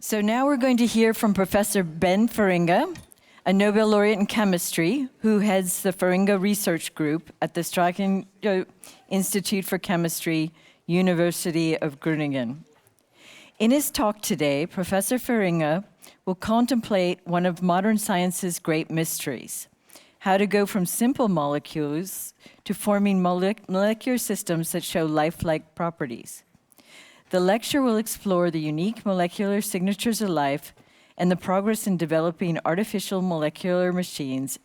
So now we're going to hear from Professor Ben Feringa, a Nobel laureate in chemistry who heads the Feringa Research Group at the Stryken Institute for Chemistry, University of Groningen. In his talk today, Professor Feringa will contemplate one of modern science's great mysteries, how to go from simple molecules to forming molecular systems that show lifelike properties. The lecture will explore the unique molecular signatures of life and the progress in developing artificial molecular machines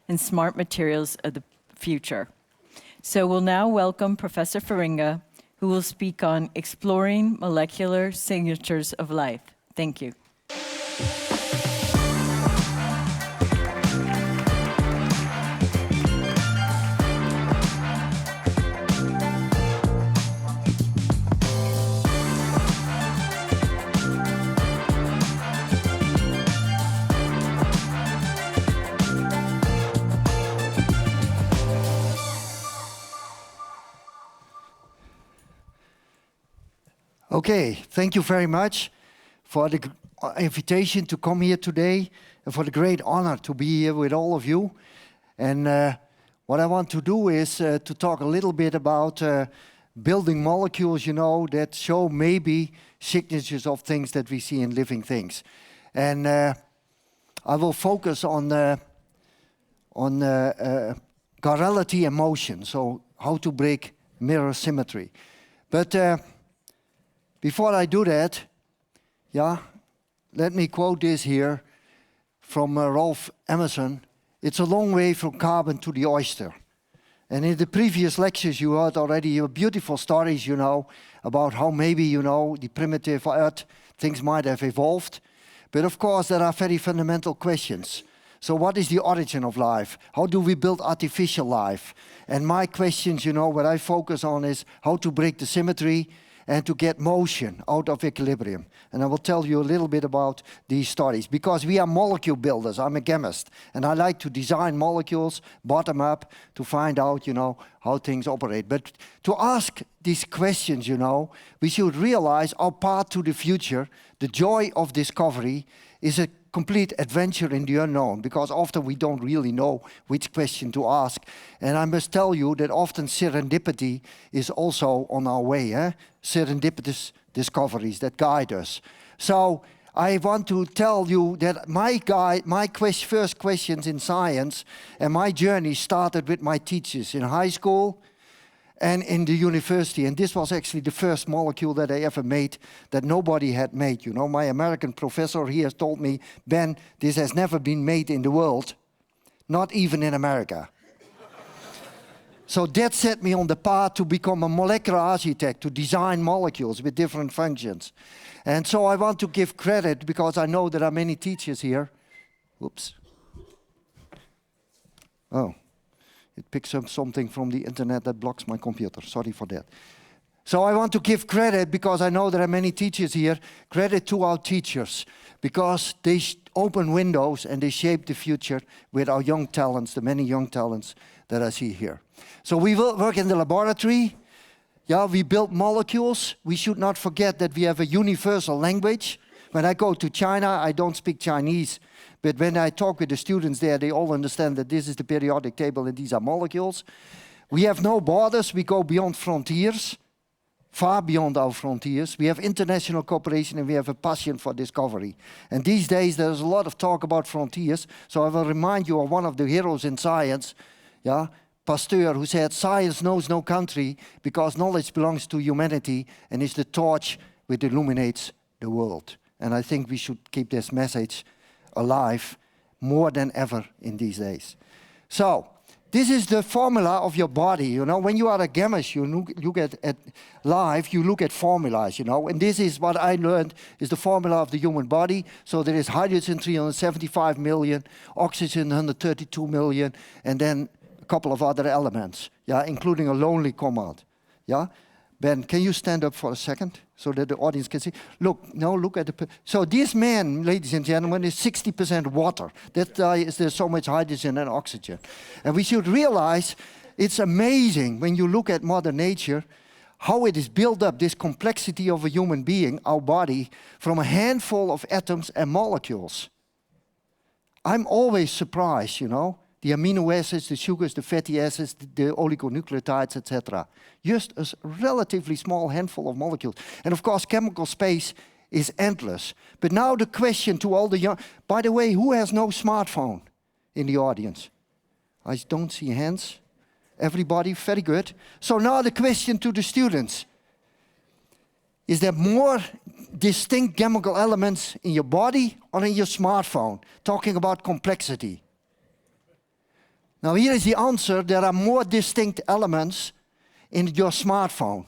and smart materials of the future. So we'll now welcome Professor Feringa, who will speak on exploring molecular signatures of life. Thank you. Okay, thank you very much for the invitation to come here today and for the great honor to be here with all of you. And what I want to do is to talk a little bit about building molecules, that show maybe signatures of things that we see in living things. And I will focus on chirality and motion, so how to break mirror symmetry. But before I do that, let me quote this here from Ralph Emerson. It's a long way from carbon to the oyster. And in the previous lectures you heard already beautiful stories, about how maybe, the primitive earth, things might have evolved. But of course there are very fundamental questions. So what is the origin of life? How do we build artificial life? And my questions, what I focus on is how to break the symmetry and to get motion out of equilibrium. And I will tell you a little bit about these stories. Because we are molecule builders, I'm a chemist, and I like to design molecules bottom up to find out, how things operate. But to ask these questions, we should realize our path to the future, the joy of discovery, is a complete adventure in the unknown, because often we don't really know which question to ask. And I must tell you that often serendipity is also on our way, serendipitous discoveries that guide us. So I want to tell you that my first questions in science and my journey started with my teachers in high school and in the university. And this was actually the first molecule that I ever made that nobody had made. My American professor, he has told me, Ben, this has never been made in the world, not even in America. So that set me on the path to become a molecular architect, to design molecules with different functions. And so I want to give credit, because I know there are many teachers here. Oops. Oh. It picks up something from the internet that blocks my computer. Sorry for that. So I want to give credit, because I know there are many teachers here, credit to our teachers, because they open windows and they shape the future with our young talents, the many young talents that I see here. So we will work in the laboratory. We build molecules. We should not forget that we have a universal language. When I go to China, I don't speak Chinese. But when I talk with the students there, they all understand that this is the periodic table and these are molecules. We have no borders. We go beyond frontiers, far beyond our frontiers. We have international cooperation and we have a passion for discovery. And these days there's a lot of talk about frontiers. So I will remind you of one of the heroes in science, Pasteur, who said, "Science knows no country because knowledge belongs to humanity and is the torch which illuminates the world." And I think we should keep this message alive more than ever in these days. So this is the formula of your body. When you are a chemist, you look at life, you look at formulas, and this is what I learned is the formula of the human body. So there is hydrogen 375 million, oxygen 132 million, and then a couple of other elements, including a lonely compound. Ben, can you stand up for a second so that the audience can see? Look at the... So this man, ladies and gentlemen, is 60% water. That's why there's so much hydrogen and oxygen. And we should realize it's amazing when you look at Mother Nature how it is built up, this complexity of a human being, our body, from a handful of atoms and molecules. I'm always surprised, you know, the amino acids, the sugars, the fatty acids, the oligonucleotides, etc. Just a relatively small handful of molecules. And of course, chemical space is endless. But now the question to all the young... By the way, who has no smartphone in the audience? I don't see hands. Everybody, very good. So now the question to the students. Is there more distinct chemical elements in your body or in your smartphone? Talking about complexity. Now here is the answer. There are more distinct elements in your smartphone.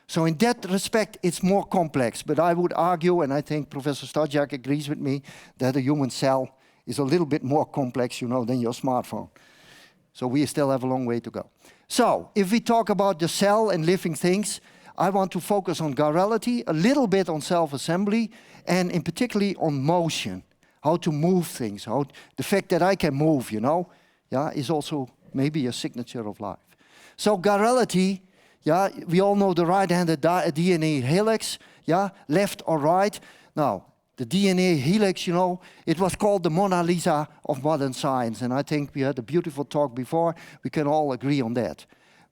So in that respect, it's more complex. But I would argue, and I think Professor Stojak agrees with me, that a human cell is a little bit more complex, you know, than your smartphone. So we still have a long way to go. So if we talk about the cell and living things, I want to focus on chirality, a little bit on self-assembly, and in particularly on motion, how to move things. The fact that I can move, you know, yeah, is also maybe a signature of life. So chirality, yeah, we all know the right-handed DNA helix, yeah, left or right. Now, the DNA helix, you know, it was called the Mona Lisa of modern science, and I think we had a beautiful talk before. We can all agree on that.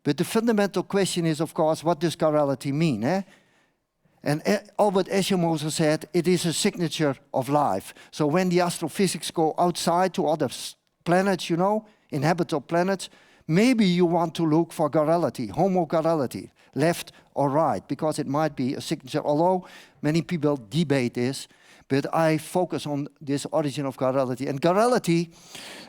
But the fundamental question is, of course, what does chirality mean? Eh? And Albert Escher said, it is a signature of life. So when the astrophysics go outside to other planets, you know, inhabitable planets, maybe you want to look for chirality, homochirality, left or right, because it might be a signature, although many people debate this, but I focus on this origin of chirality. And chirality,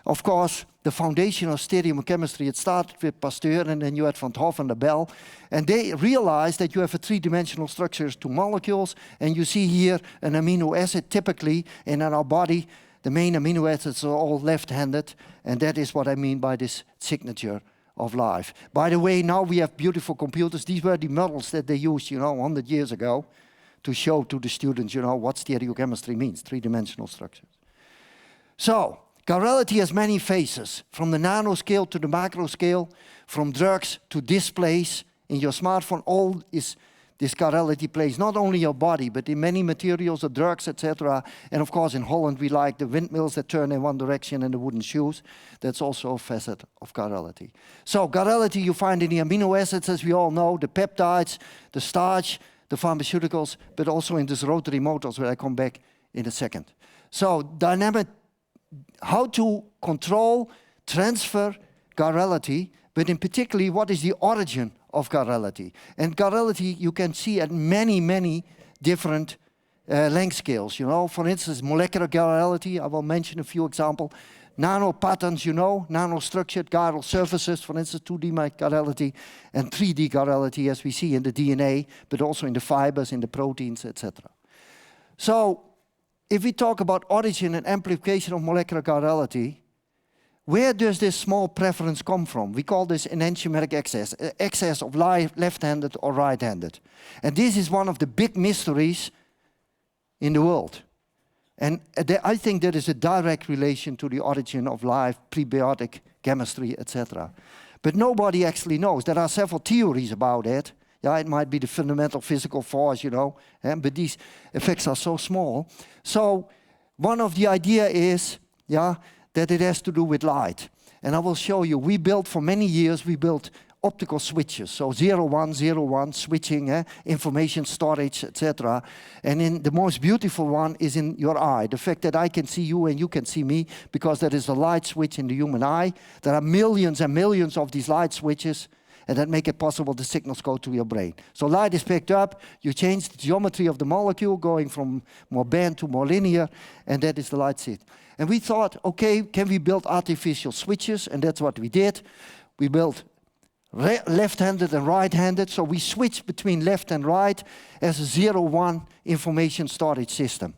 of course, the foundation of stereochemistry, it started with Pasteur, and then you had Van 't Hoff and Bell, and they realized that you have a three-dimensional structure to molecules, and you see here an amino acid typically, and in our body, the main amino acids are all left-handed, and that is what I mean by this signature of life. By the way, now we have beautiful computers. These were the models that they used, you know, 100 years ago to show to the students, you know, what stereochemistry means, three-dimensional structures. So, chirality has many phases, from the nanoscale to the macro scale, from drugs to displays in your smartphone. All is this chirality plays not only your body, but in many materials, the drugs, etc. And of course, in Holland, we like the windmills that turn in one direction and the wooden shoes. That's also a facet of chirality. So chirality you find in the amino acids, as we all know, the peptides, the starch, the pharmaceuticals, but also in these rotary motors, where I come back in a second. So dynamic, how to control, transfer chirality, but in particularly, what is the origin of chirality? And chirality you can see at many, many different length scales. You know, for instance, molecular chirality, I will mention a few examples. Nanopatterns, you know, nanostructured chiral surfaces, for instance, 2D chirality, and 3D chirality, as we see in the DNA, but also in the fibers, in the proteins, etc. So, if we talk about origin and amplification of molecular chirality, where does this small preference come from? We call this enantiomer excess, excess of left-handed or right-handed. And this is one of the big mysteries in the world. And I think there is a direct relation to the origin of life, prebiotic chemistry, etc. But nobody actually knows. There are several theories about it. Yeah, it might be the fundamental physical force, you know, but these effects are so small. So one of the ideas is, yeah, that it has to do with light. And I will show you, we built for many years, we built optical switches, so 01, 01, switching, information storage, etc. And in the most beautiful one is in your eye. The fact that I can see you and you can see me, because there is a light switch in the human eye. There are millions and millions of these light switches, and that make it possible the signals go to your brain. So light is picked up, you change the geometry of the molecule, going from more band to more linear, and that is the light switch. And we thought, okay, can we build artificial switches? And that's what we did. We built left-handed and right-handed, so we switched between left and right as a 0-1 information storage system.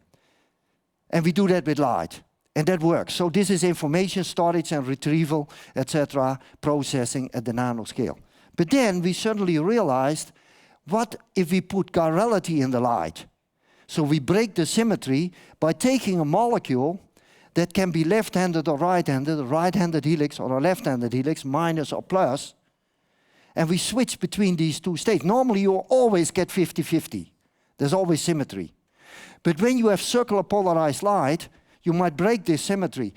And we do that with light, and that works. So this is information storage and retrieval, etc., processing at the nanoscale. But then we suddenly realized, what if we put chirality in the light? So we break the symmetry by taking a molecule that can be left-handed or right-handed, a right-handed helix or a left-handed helix, minus or plus, and we switch between these two states. Normally you always get 50-50. There's always symmetry. But when you have circular polarized light, you might break this symmetry.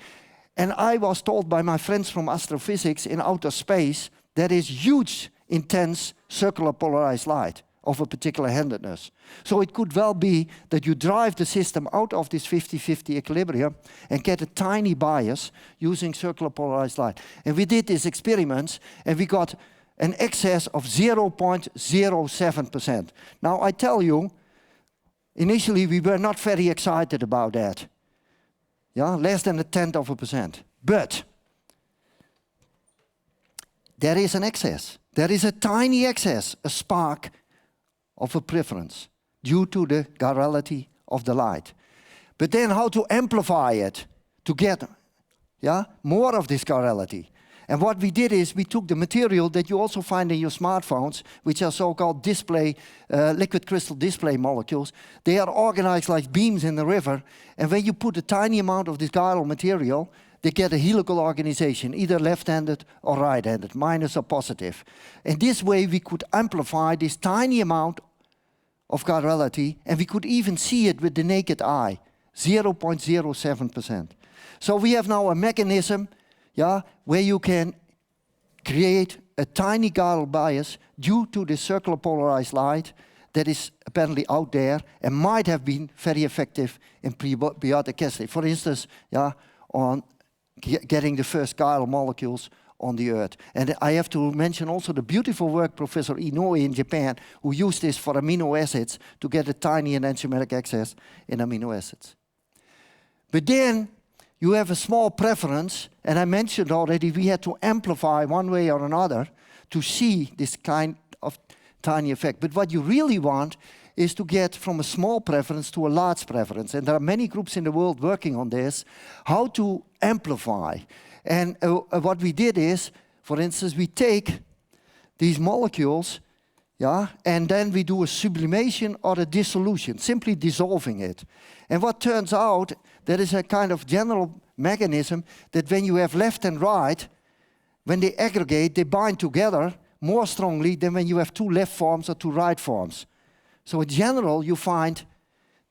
And I was told by my friends from astrophysics in outer space, there is huge, intense circular polarized light of a particular handedness. So it could well be that you drive the system out of this 50-50 equilibrium and get a tiny bias using circular polarized light. And we did these experiments and we got an excess of 0.07%. Now I tell you, initially we were not very excited about that. Yeah, less than 0.1%. But there is an excess. There is a tiny excess, a spark of a preference due to the chirality of the light. But then how to amplify it to get more of this chirality. And what we did is we took the material that you also find in your smartphones, which are so-called display, liquid crystal display molecules. They are organized like beams in the river. And when you put a tiny amount of this chiral material, they get a helical organization, either left-handed or right-handed, minus or positive. And this way we could amplify this tiny amount of chirality, and we could even see it with the naked eye, 0.07%. So we have now a mechanism where you can create a tiny chiral bias due to the circular polarized light that is apparently out there and might have been very effective in prebiotic chemistry. For instance, on getting the first chiral molecules on the Earth. And I have to mention also the beautiful work Professor Inoue in Japan, who used this for amino acids to get a tiny enantiomer excess in amino acids. But then you have a small preference, and I mentioned already we had to amplify one way or another to see this kind of tiny effect. But what you really want is to get from a small preference to a large preference. And there are many groups in the world working on this, how to amplify. And what we did is, for instance, we take these molecules, and then we do a sublimation or a dissolution, simply dissolving it. And what turns out, there is a kind of general mechanism that when you have left and right, when they aggregate, they bind together more strongly than when you have two left forms or two right forms. So in general, you find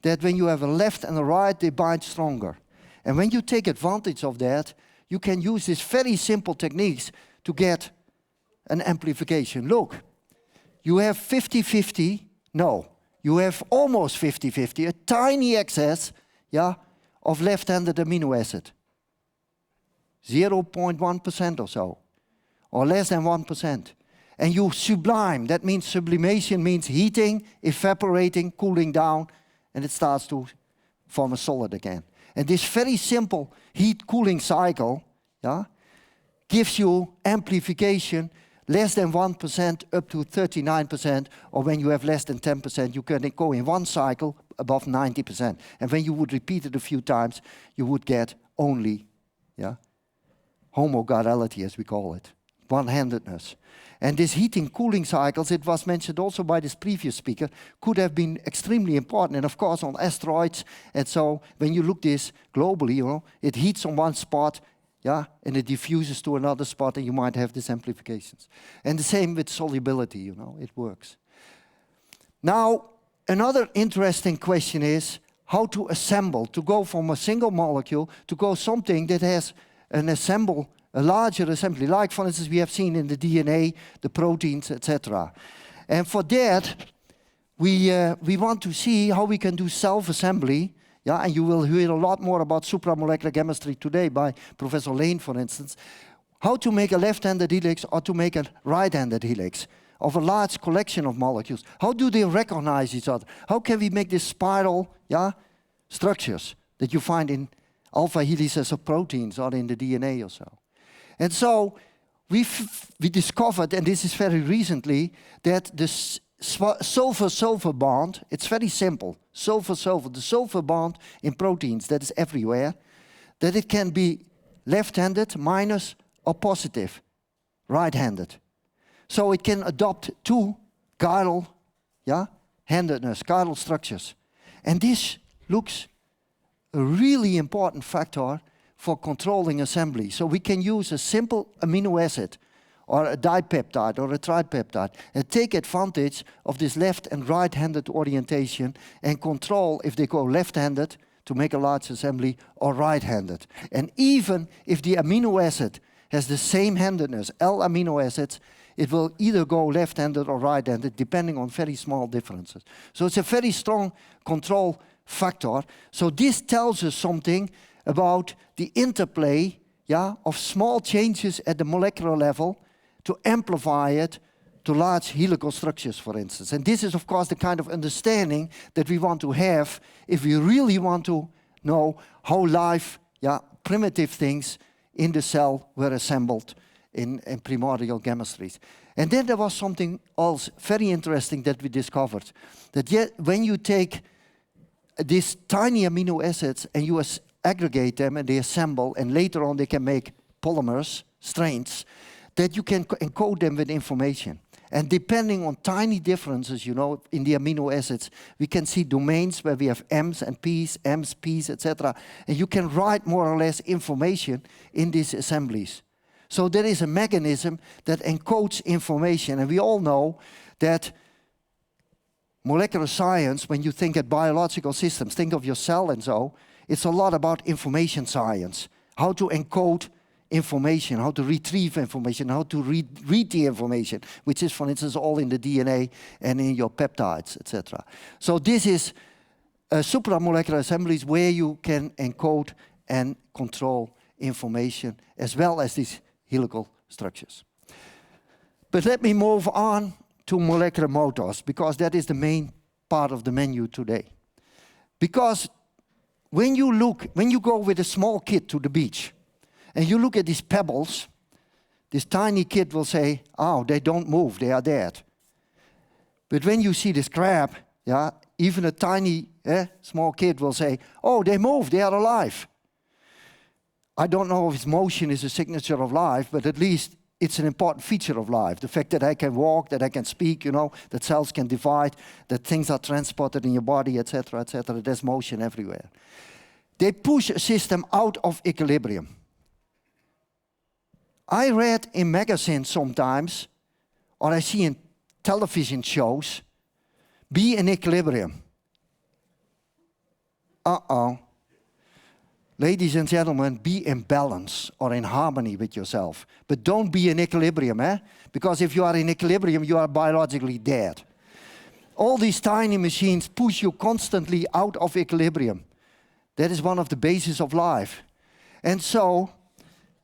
that when you have a left and a right, they bind stronger. And when you take advantage of that, you can use these very simple techniques to get an amplification. Look, you have 50-50, no, you have almost 50-50, a tiny excess, of left-handed amino acid. 0.1% or so, or less than 1%. And you sublime, that means sublimation means heating, evaporating, cooling down, and it starts to form a solid again. And this very simple heat-cooling cycle gives you amplification less than 1% up to 39%, or when you have less than 10%, you can go in one cycle above 90%. And when you would repeat it a few times, you would get only homochirality, as we call it, one-handedness. And this heating cooling cycles, it was mentioned also by this previous speaker, could have been extremely important. And of course on asteroids, and so when you look this globally, it heats on one spot, and it diffuses to another spot, and you might have these amplifications. And the same with solubility, it works. Now, another interesting question is how to assemble, to go from a single molecule to go something that has a larger assembly, like for instance we have seen in the DNA, the proteins, etc. And for that, we want to see how we can do self-assembly. And you will hear a lot more about supramolecular chemistry today by Professor Lane, for instance. How to make a left-handed helix or to make a right-handed helix of a large collection of molecules. How do they recognize each other? How can we make this spiral structures that you find in alpha helices of proteins or in the DNA or so? And so we discovered, and this is very recently, that the sulfur-sulfur bond, it's very simple, sulfur-sulfur, the sulfur bond in proteins that is everywhere, that it can be left-handed, minus, or positive, right-handed. So it can adopt two chiral, handedness, chiral structures. And this looks a really important factor for controlling assembly. So we can use a simple amino acid or a dipeptide or a tripeptide, and take advantage of this left and right-handed orientation and control if they go left-handed to make a large assembly or right-handed. And even if the amino acid has the same handedness, L amino acids, it will either go left-handed or right-handed depending on very small differences. So it's a very strong control factor. So this tells us something about the interplay, of small changes at the molecular level to amplify it to large helical structures, for instance. And this is, of course, the kind of understanding that we want to have if we really want to know how life, primitive things in the cell were assembled in primordial chemistries. And then there was something else very interesting that we discovered. That when you take these tiny amino acids and you aggregate them and they assemble, and later on they can make polymers, strands, that you can encode them with information. And depending on tiny differences, in the amino acids, we can see domains where we have M's and P's, M's, P's, etc. And you can write more or less information in these assemblies. So there is a mechanism that encodes information. And we all know that molecular science, when you think at biological systems, think of your cell and so, it's a lot about information science. How to encode information, how to retrieve information, how to read the information, which is, for instance, all in the DNA and in your peptides, etc. So this is supramolecular assemblies where you can encode and control information as well as these helical structures. But let me move on to molecular motors, because that is the main part of the menu today. Because when you go with a small kid to the beach, and you look at these pebbles, this tiny kid will say, oh, they don't move, they are dead. But when you see this crab, even a tiny, small kid will say, oh, they move, they are alive. I don't know if its motion is a signature of life, but at least it's an important feature of life. The fact that I can walk, that I can speak, that cells can divide, that things are transported in your body, etc., etc. There's motion everywhere. They push a system out of equilibrium. I read in magazines sometimes, or I see in television shows, be in equilibrium. Ladies and gentlemen, be in balance or in harmony with yourself. But don't be in equilibrium, because if you are in equilibrium, you are biologically dead. All these tiny machines push you constantly out of equilibrium. That is one of the bases of life. And so,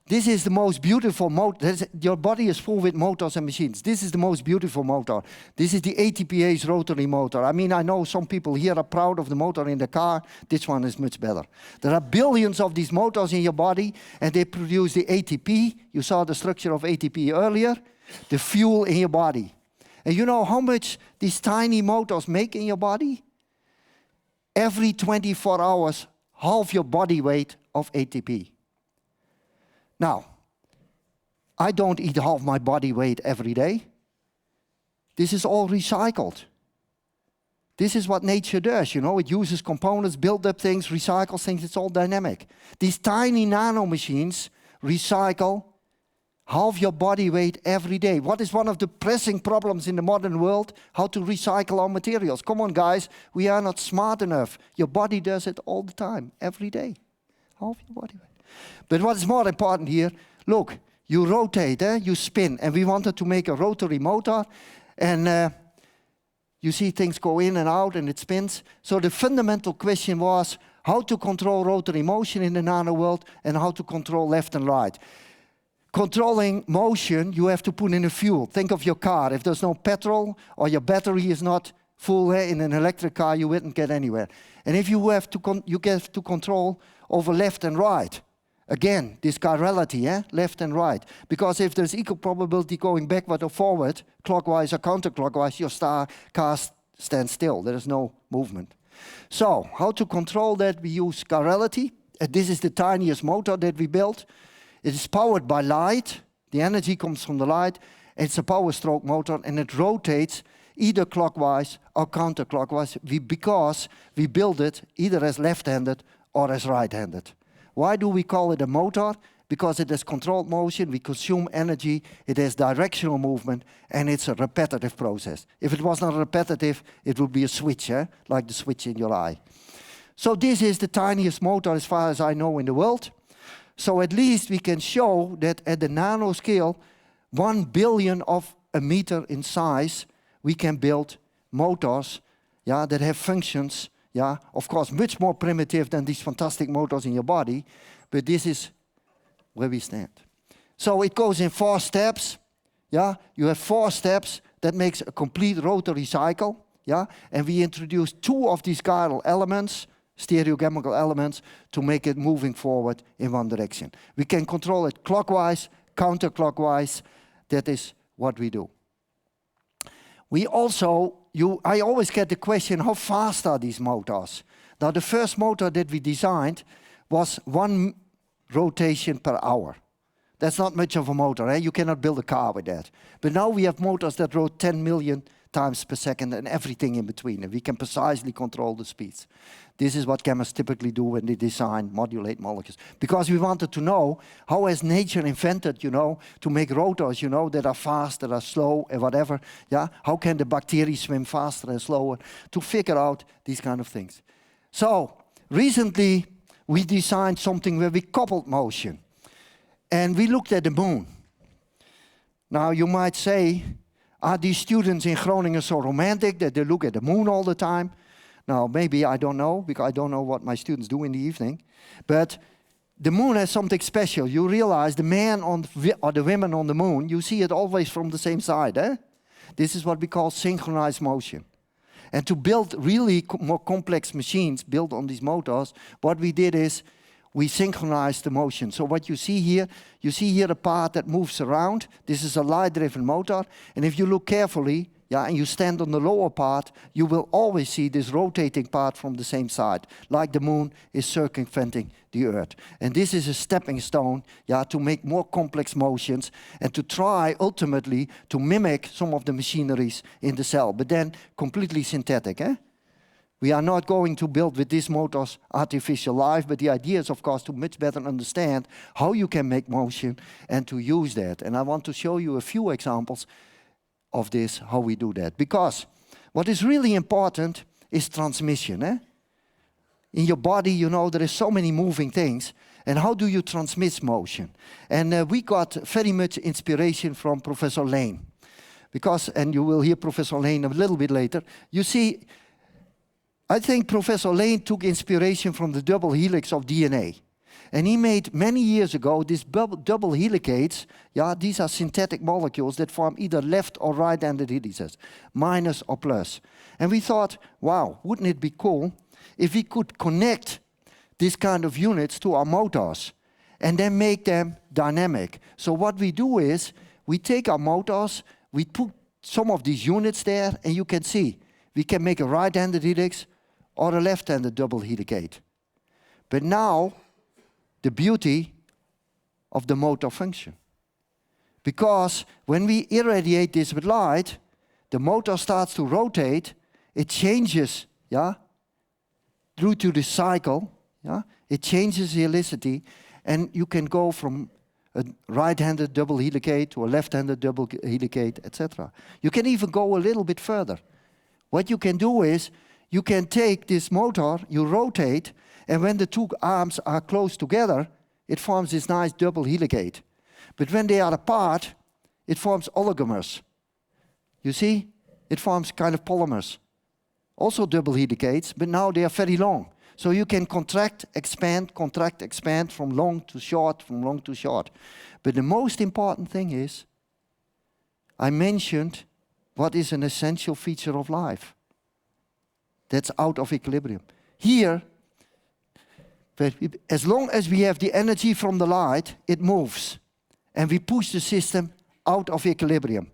this is the most beautiful motor. Your body is full with motors and machines. This is the most beautiful motor. This is the ATPase rotary motor. I mean, I know some people here are proud of the motor in the car. This one is much better. There are billions of these motors in your body, and they produce the ATP. You saw the structure of ATP earlier. The fuel in your body. And you know how much these tiny motors make in your body? Every 24 hours, half your body weight of ATP. Now, I don't eat half my body weight every day. This is all recycled. This is what nature does, It uses components, builds up things, recycles things. It's all dynamic. These tiny nano machines recycle half your body weight every day. What is one of the pressing problems in the modern world? How to recycle our materials. Come on, guys. We are not smart enough. Your body does it all the time, every day. Half your body weight. But what is more important here, look, you rotate, you spin, and we wanted to make a rotary motor, and you see things go in and out and it spins. So the fundamental question was how to control rotary motion in the nano world and how to control left and right. Controlling motion, you have to put in a fuel. Think of your car. If there's no petrol or your battery is not full in an electric car, you wouldn't get anywhere. And if you have to control over left and right. Again, this chirality, left and right. Because if there's equal probability going backward or forward, clockwise or counterclockwise, your car stands still. There is no movement. So, how to control that? We use chirality. This is the tiniest motor that we built. It is powered by light. The energy comes from the light. It's a power stroke motor, and it rotates either clockwise or counterclockwise because we build it either as left-handed or as right-handed. Why do we call it a motor? because it has controlled motion, we consume energy, it has directional movement, and it's a repetitive process. If it was not repetitive, it would be a switch, like the switch in your eye. So this is the tiniest motor as far as I know in the world. So at least we can show that at the nanoscale, 1 billion of a meter in size, we can build motors, that have functions, of course much more primitive than these fantastic motors in your body, but this is where we stand. So it goes in 4 steps. You have 4 steps that makes a complete rotary cycle. And we introduce 2 of these chiral elements, stereochemical elements, to make it moving forward in one direction. We can control it clockwise, counterclockwise. That is what we do. We also, I always get the question, how fast are these motors? Now the first motor that we designed was 1 rotation per hour. That's not much of a motor, You cannot build a car with that. But now we have motors that rotate 10 million times per second and everything in between, and we can precisely control the speeds. This is what chemists typically do when they design, modulate molecules. Because we wanted to know, how has nature invented, to make rotors, that are fast, that are slow, and whatever, How can the bacteria swim faster and slower? To figure out these kind of things. So, recently, we designed something where we coupled motion. And we looked at the moon. Now, you might say, are these students in Groningen so romantic that they look at the moon all the time? Now, maybe, I don't know, because I don't know what my students do in the evening. But the moon has something special. You realize the man or the women on the moon, you see it always from the same side. This is what we call synchronized motion. And to build really more complex machines built on these motors, what we did is we synchronized the motion. So what you see here a part that moves around. This is a light-driven motor. And if you look carefully, and you stand on the lower part, you will always see this rotating part from the same side, like the moon is circumventing the Earth. And this is a stepping stone, to make more complex motions and to try, ultimately, to mimic some of the machineries in the cell, but then completely synthetic, We are not going to build with these motors artificial life, but the idea is, of course, to much better understand how you can make motion and to use that. And I want to show you a few examples of this, how we do that. Because what is really important is transmission. In your body, there is so many moving things. And how do you transmit motion? And we got very much inspiration from Professor Lane. Because, and you will hear Professor Lane a little bit later, you see, I think Professor Lane took inspiration from the double helix of DNA. And he made, many years ago, these double helicates. These are synthetic molecules that form either left or right-handed helices, minus or plus. And we thought, wow, wouldn't it be cool if we could connect these kind of units to our motors and then make them dynamic. So what we do is, we take our motors, we put some of these units there, and you can see, we can make a right-handed helix or a left-handed double helicate. But now, the beauty of the motor function. Because when we irradiate this with light, the motor starts to rotate, it changes, due to the cycle, it changes the helicity, and you can go from a right-handed double helicate to a left-handed double helicate, etc. You can even go a little bit further. What you can do is, you can take this motor, you rotate, and when the 2 arms are close together, it forms this nice double helicate. But when they are apart, it forms oligomers. You see? It forms kind of polymers. Also double helicates, but now they are very long. So you can contract, expand from long to short, from long to short. But the most important thing is, I mentioned what is an essential feature of life. That's out of equilibrium. Here, as long as we have the energy from the light, it moves. And we push the system out of equilibrium.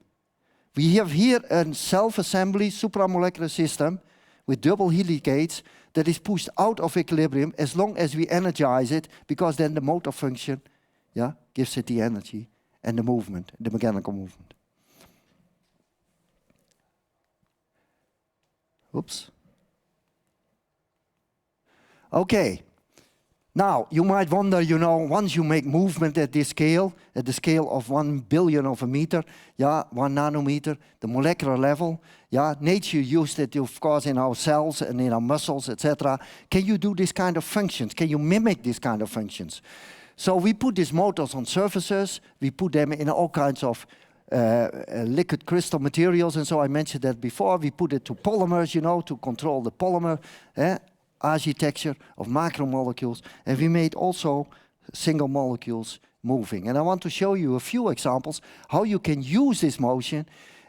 We have here a self-assembly supramolecular system with double helicates that is pushed out of equilibrium as long as we energize it, because then the motor function gives it the energy and the movement, the mechanical movement. Oops. Okay. Now, you might wonder, once you make movement at this scale, at the scale of 1 billion of a meter, 1 nanometer, the molecular level, nature used it, of course, in our cells and in our muscles, etc. Can you do this kind of functions? Can you mimic this kind of functions? So we put these motors on surfaces, we put them in all kinds of liquid crystal materials, and so I mentioned that before. We put it to polymers, to control the polymer architecture of macromolecules, and we made also single molecules moving. And I want to show you a few examples how you can use this motion,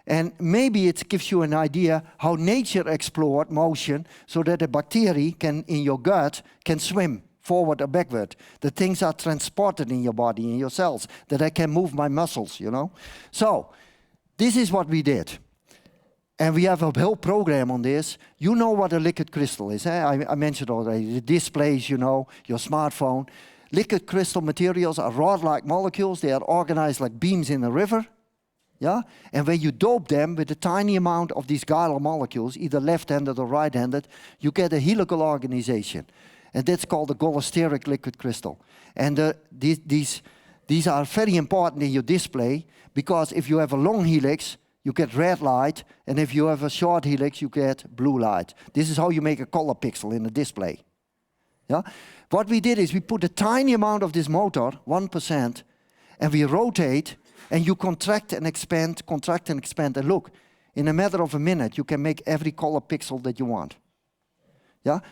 and maybe it gives you an idea how nature explored motion so that a bacteria in your gut can swim forward or backward. The things are transported in your body, in your cells, that I can move my muscles, So, this is what we did. And we have a whole program on this. You know what a liquid crystal is. I mentioned already, the displays, your smartphone. Liquid crystal materials are rod-like molecules. They are organized like beams in a river. And when you dope them with a tiny amount of these chiral molecules, either left-handed or right-handed, you get a helical organization. And that's called a allosteric liquid crystal. And these are very important in your display, because if you have a long helix, you get red light, and if you have a short helix, you get blue light. This is how you make a color pixel in a display. What we did is we put a tiny amount of this motor, 1%, and we rotate, and you contract and expand, and look, in a matter of a minute, you can make every color pixel that you want.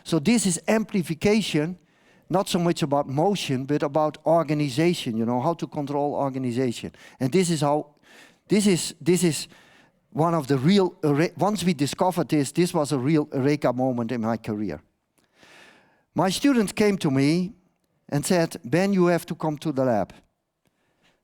So this is amplification, not so much about motion, but about organization, how to control organization. And this is one of the real, once we discovered this was a real eureka moment in my career. My students came to me and said, Ben, you have to come to the lab.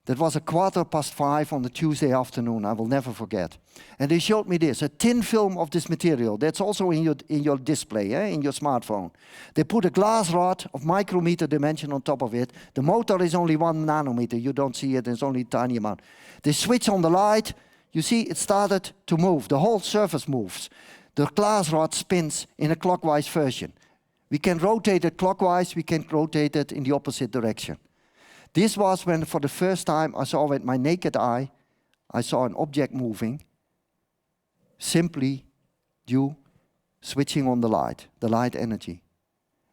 That was 5:15 on the Tuesday afternoon, I will never forget. And they showed me this, a thin film of this material. That's also in your display, in your smartphone. They put a glass rod of micrometer dimension on top of it. The motor is only 1 nanometer. You don't see it, it's only a tiny amount. They switch on the light. You see, it started to move. The whole surface moves. The glass rod spins in a clockwise version. We can rotate it clockwise, we can rotate it in the opposite direction. This was when, for the first time, I saw with my naked eye, I saw an object moving, simply due switching on the light energy.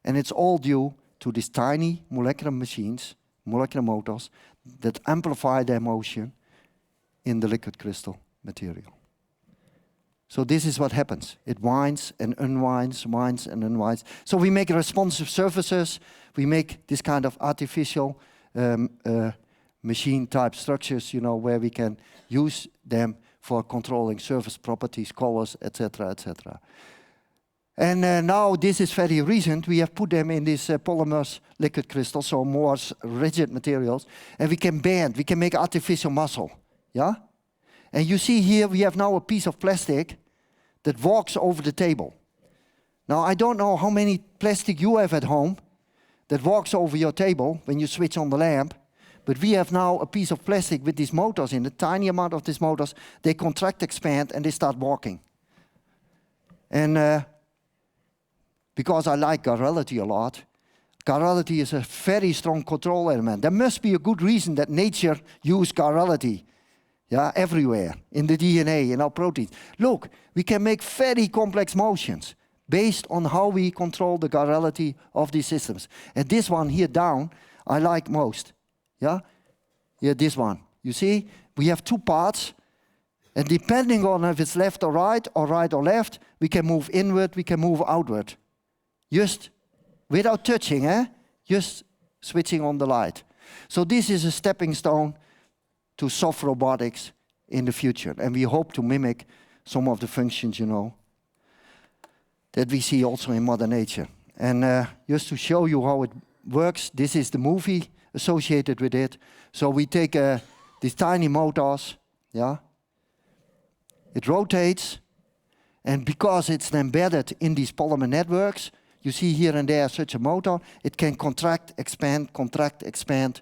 And it's all due to these tiny molecular machines, molecular motors, that amplify their motion in the liquid crystal material. So this is what happens. It winds and unwinds, winds and unwinds. So we make responsive surfaces. We make this kind of artificial machine-type structures, where we can use them for controlling surface properties, colors, etc., etc. And now this is very recent. We have put them in these polymers liquid crystals, so more rigid materials, and we can bend. We can make artificial muscle. And you see here we have now a piece of plastic that walks over the table. Now I don't know how many plastic you have at home that walks over your table when you switch on the lamp, but we have now a piece of plastic with these motors in. A tiny amount of these motors, they contract, expand, and they start walking. And because I like chirality a lot, chirality is a very strong control element. There must be a good reason that nature used chirality. Everywhere, in the DNA, in our proteins. Look, we can make very complex motions based on how we control the chirality of these systems. And this one here down, I like most. This one. You see, we have 2 parts, and depending on if it's left or right or left, we can move inward, we can move outward. Just without touching, just switching on the light. So this is a stepping stone to soft robotics in the future. And we hope to mimic some of the functions, that we see also in Mother Nature. And just to show you how it works, this is the movie associated with it. So we take these tiny motors, it rotates, and because it's embedded in these polymer networks, you see here and there such a motor, it can contract, expand,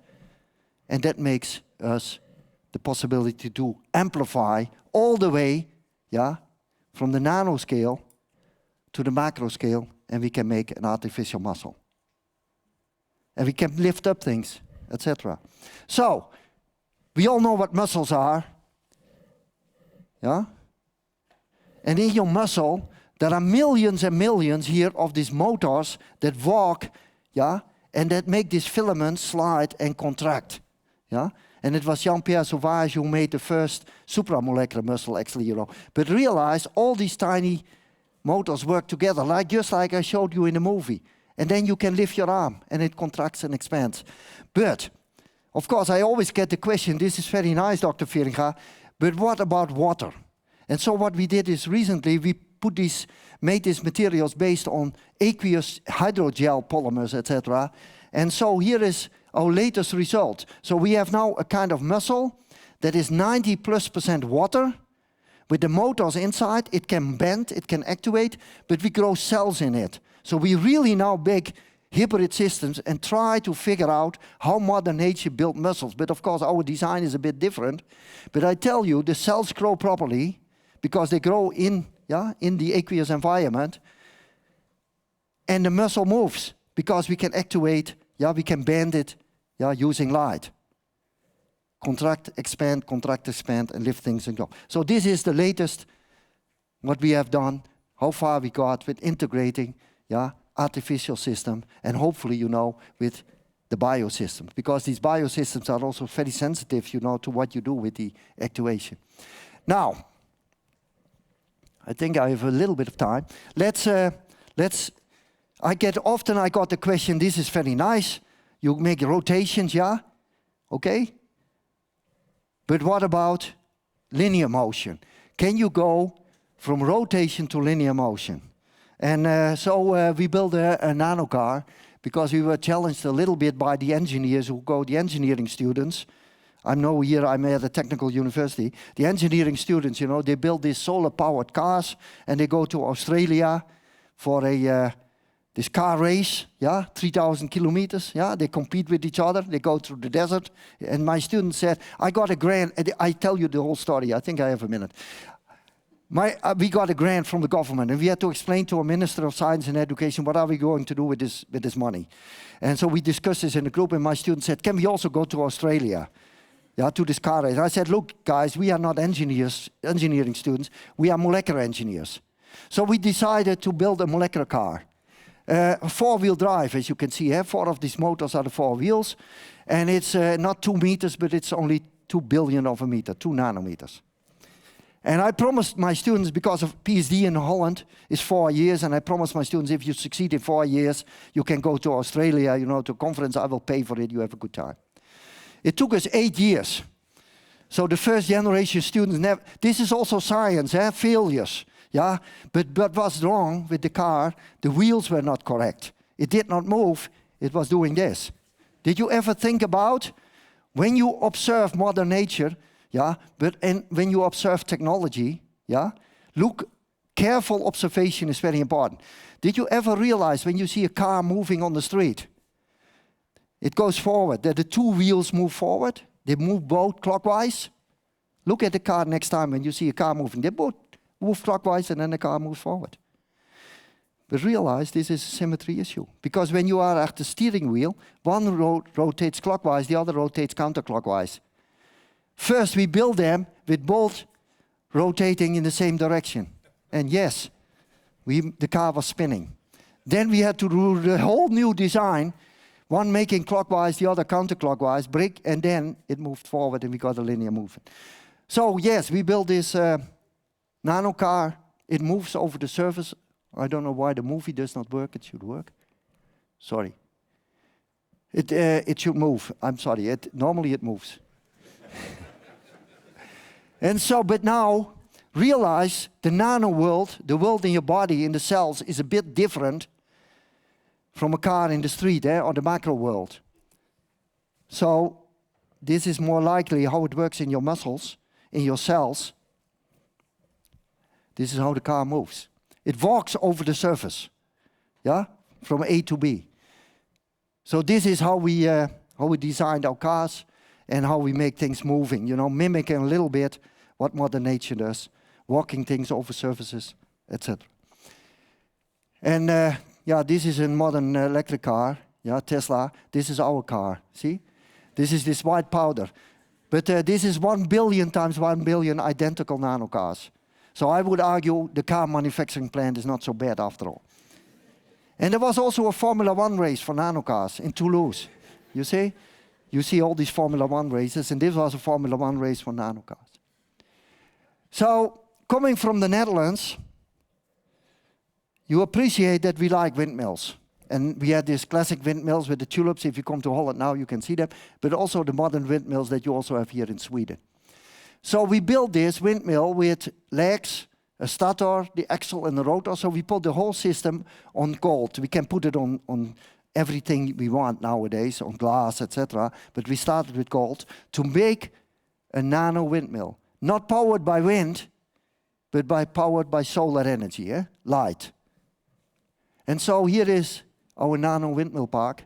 and that makes us the possibility to amplify all the way, from the nanoscale to the macro scale, and we can make an artificial muscle. and we can lift up things, etc. So, we all know what muscles are. Yeah? And in your muscle, there are millions and millions here of these motors that walk, yeah, and that make these filaments slide and contract. Yeah? And it was Jean-Pierre Sauvage who made the first supramolecular muscle, actually, you know. But realize all these tiny motors work together, just like I showed you in the movie. And then you can lift your arm, and it contracts and expands. But, of course, I always get the question, this is very nice, Dr. Feringa, but what about water? And so what we did is recently we made these materials based on aqueous hydrogel polymers, etc. And so here is our latest result. So we have now a kind of muscle that is 90+% water. With the motors inside, it can bend, it can actuate, but we grow cells in it. So we really now make hybrid systems and try to figure out how Mother Nature built muscles. But of course, our design is a bit different. But I tell you, the cells grow properly because they grow in the aqueous environment. And the muscle moves because we can actuate, we can bend it, using light. Contract, expand, and lift things and go. So this is the latest, what we have done, how far we got with integrating, artificial system, and hopefully, with the biosystems, because these biosystems are also very sensitive, to what you do with the actuation. Now, I think I have a little bit of time. I got the question, this is very nice. You make rotations, yeah? Okay? But what about linear motion? Can you go from rotation to linear motion? And so we built a nano car because we were challenged a little bit by the engineers the engineering students. I'm at a technical university. The engineering students, they build these solar-powered cars and they go to Australia for this car race, 3,000 kilometers, they compete with each other, they go through the desert. And my student said, I got a grant, and I tell you the whole story, I think I have a minute. We got a grant from the government, and we had to explain to our Minister of Science and Education, what are we going to do with this money? And so we discussed this in the group, and my student said, can we also go to Australia? To this car race. I said, look, guys, we are not engineering students, we are molecular engineers. So we decided to build a molecular car. Four-wheel drive, as you can see, 4 of these motors are the 4 wheels. And it's not 2 meters, but it's only 2 billion of a meter, 2 nanometers. And I promised my students, because of PhD in Holland is 4 years, and I promised my students, if you succeed in 4 years, you can go to Australia, to a conference, I will pay for it, you have a good time. It took us 8 years. So the first generation students this is also science, failures. But what was wrong with the car? The wheels were not correct. It did not move, it was doing this. Did you ever think about, when you observe Mother Nature, and when you observe technology, look, careful observation is very important. Did you ever realize when you see a car moving on the street, it goes forward, that the 2 wheels move forward, they move both clockwise? Look at the car next time when you see a car moving, they both move clockwise and then the car moves forward. But realize this is a symmetry issue. Because when you are at the steering wheel, one rotates clockwise, the other rotates counterclockwise. First we build them with both rotating in the same direction. And yes, the car was spinning. Then we had to do the whole new design, one making clockwise, the other counterclockwise, brake, and then it moved forward and we got a linear movement. So yes, we built this nano car. It moves over the surface. I don't know why the movie does not work. It should work. Sorry. It should move. I'm sorry. Normally it moves. And so, but now, realize the nano world, the world in your body, in the cells, is a bit different from a car in the street, or the macro world. So, this is more likely how it works in your muscles, in your cells. This is how the car moves. It walks over the surface, from A to B. So this is how we designed our cars and how we make things moving, mimicking a little bit what Mother Nature does, walking things over surfaces, etc. And this is a modern electric car, Yeah, Tesla. This is our car. See? This is this white powder. But this is 1 billion times 1 billion identical nano cars. So I would argue the car manufacturing plant is not so bad after all. And there was also a Formula One race for nano cars in Toulouse. You see? You see all these Formula One races, and this was a Formula One race for nano cars. So, coming from the Netherlands, you appreciate that we like windmills. And we had these classic windmills with the tulips. If you come to Holland now, you can see them. But also the modern windmills that you also have here in Sweden. So we built this windmill with legs, a stator, the axle and the rotor. So we put the whole system on gold. We can put it on everything we want nowadays, on glass, etc. But we started with gold to make a nano windmill. Not powered by wind, but powered by solar energy, light. And so here is our nano windmill park.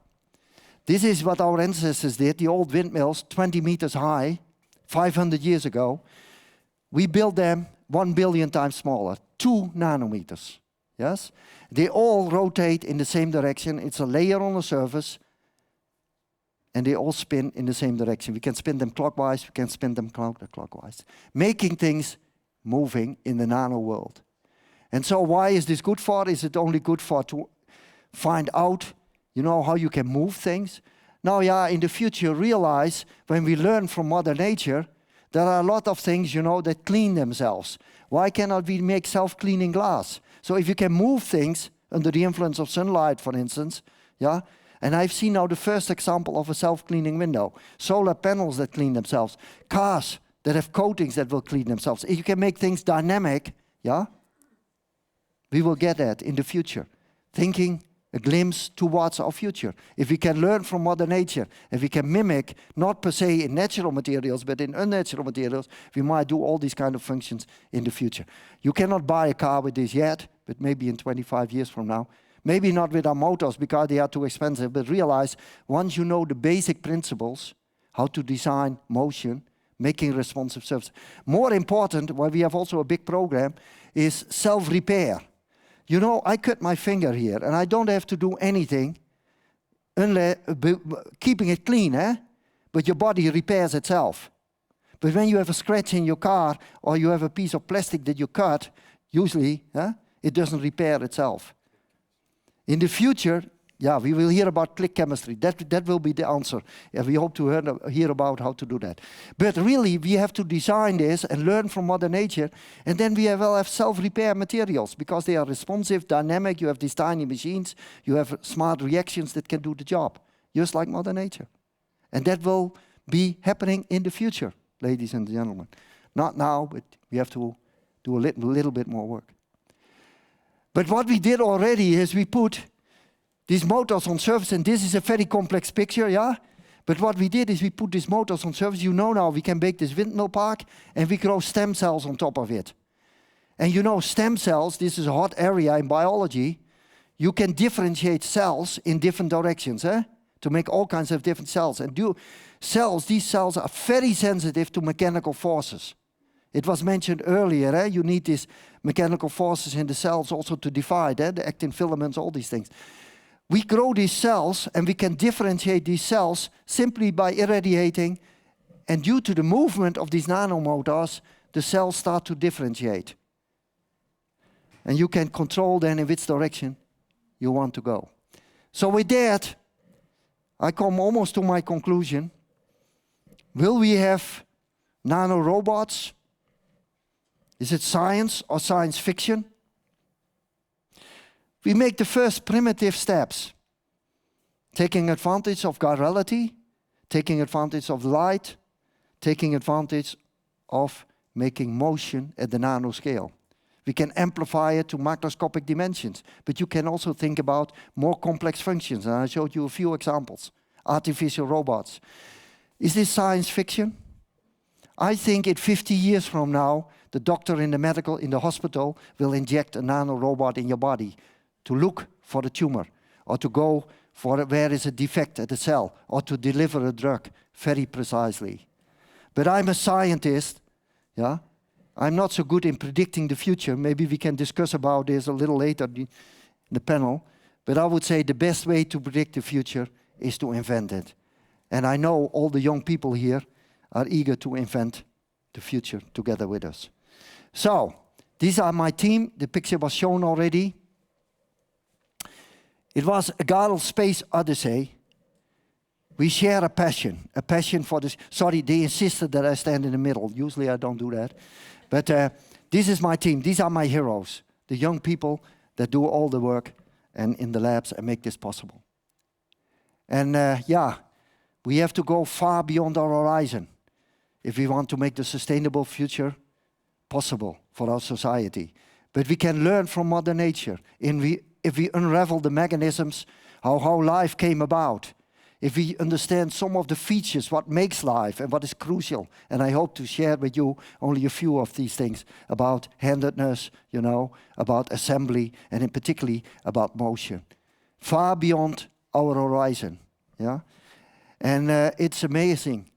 This is what our ancestors did, the old windmills, 20 meters high, 500 years ago. We built them 1 billion times smaller, 2 nanometers. Yes? They all rotate in the same direction. It's a layer on the surface, and they all spin in the same direction. We can spin them clockwise, we can spin them counterclockwise, making things moving in the nano world. And so why is this good for? Is it only good for to find out, how you can move things? Now, in the future, realize when we learn from Mother Nature, there are a lot of things, that clean themselves. Why cannot we make self-cleaning glass? So if you can move things under the influence of sunlight, for instance, and I've seen now the first example of a self-cleaning window. Solar panels that clean themselves. Cars that have coatings that will clean themselves. If you can make things dynamic, we will get that in the future. Thinking a glimpse towards our future. If we can learn from Mother Nature, if we can mimic, not per se in natural materials, but in unnatural materials, we might do all these kind of functions in the future. You cannot buy a car with this yet, but maybe in 25 years from now. Maybe not with our motors because they are too expensive, but realize once you know the basic principles, how to design motion, making responsive surface. More important, where we have also a big program, is self-repair. I cut my finger here, and I don't have to do anything, keeping it clean, but your body repairs itself. But when you have a scratch in your car, or you have a piece of plastic that you cut, usually it doesn't repair itself. In the future, we will hear about click chemistry. That will be the answer. We hope to hear about how to do that. But really, we have to design this and learn from Mother Nature. And then we will have self-repair materials because they are responsive, dynamic. You have these tiny machines. You have smart reactions that can do the job, just like Mother Nature. And that will be happening in the future, ladies and gentlemen. Not now, but we have to do a little bit more work. But what we did already is we put these motors on surface, and this is a very complex picture, But what we did is we put these motors on surface. Now we can make this windmill park, and we grow stem cells on top of it. And stem cells, this is a hot area in biology. You can differentiate cells in different directions, to make all kinds of different cells. And these cells are very sensitive to mechanical forces. It was mentioned earlier, you need these mechanical forces in the cells also to divide, the actin filaments, all these things. We grow these cells, and we can differentiate these cells simply by irradiating. And due to the movement of these nanomotors, the cells start to differentiate. And you can control then in which direction you want to go. So with that, I come almost to my conclusion. Will we have nanorobots? Is it science or science fiction? We make the first primitive steps, taking advantage of chirality, taking advantage of light, taking advantage of making motion at the nanoscale. We can amplify it to macroscopic dimensions, but you can also think about more complex functions, and I showed you a few examples. Artificial robots. Is this science fiction? I think in 50 years from now, the doctor in the hospital will inject a nanorobot in your body to look for the tumor, or to go for where is a defect at the cell, or to deliver a drug very precisely. But I'm a scientist, I'm not so good in predicting the future. Maybe we can discuss about this a little later in the panel. But I would say the best way to predict the future is to invent it. And I know all the young people here are eager to invent the future together with us. So, these are my team. The picture was shown already. It was a Garel Space Odyssey. We share a passion for this. Sorry, they insisted that I stand in the middle. Usually I don't do that. But this is my team. These are my heroes. The young people that do all the work and in the labs and make this possible. And yeah, we have to go far beyond our horizon if we want to make the sustainable future possible for our society. But we can learn from Mother Nature if we unravel the mechanisms, how life came about. If we understand some of the features, what makes life and what is crucial. And I hope to share with you only a few of these things about handedness, you know, about assembly, and in particularly about motion. Far beyond our horizon, yeah? And it's amazing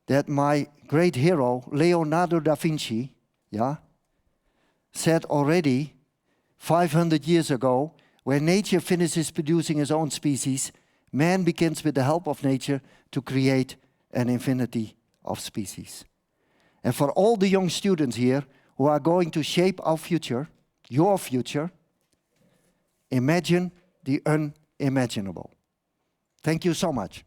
that my great hero, Leonardo da Vinci, yeah, said already 500 years ago, when nature finishes producing its own species, man begins with the help of nature to create an infinity of species. And for all the young students here who are going to shape our future, your future, imagine the unimaginable. Thank you so much.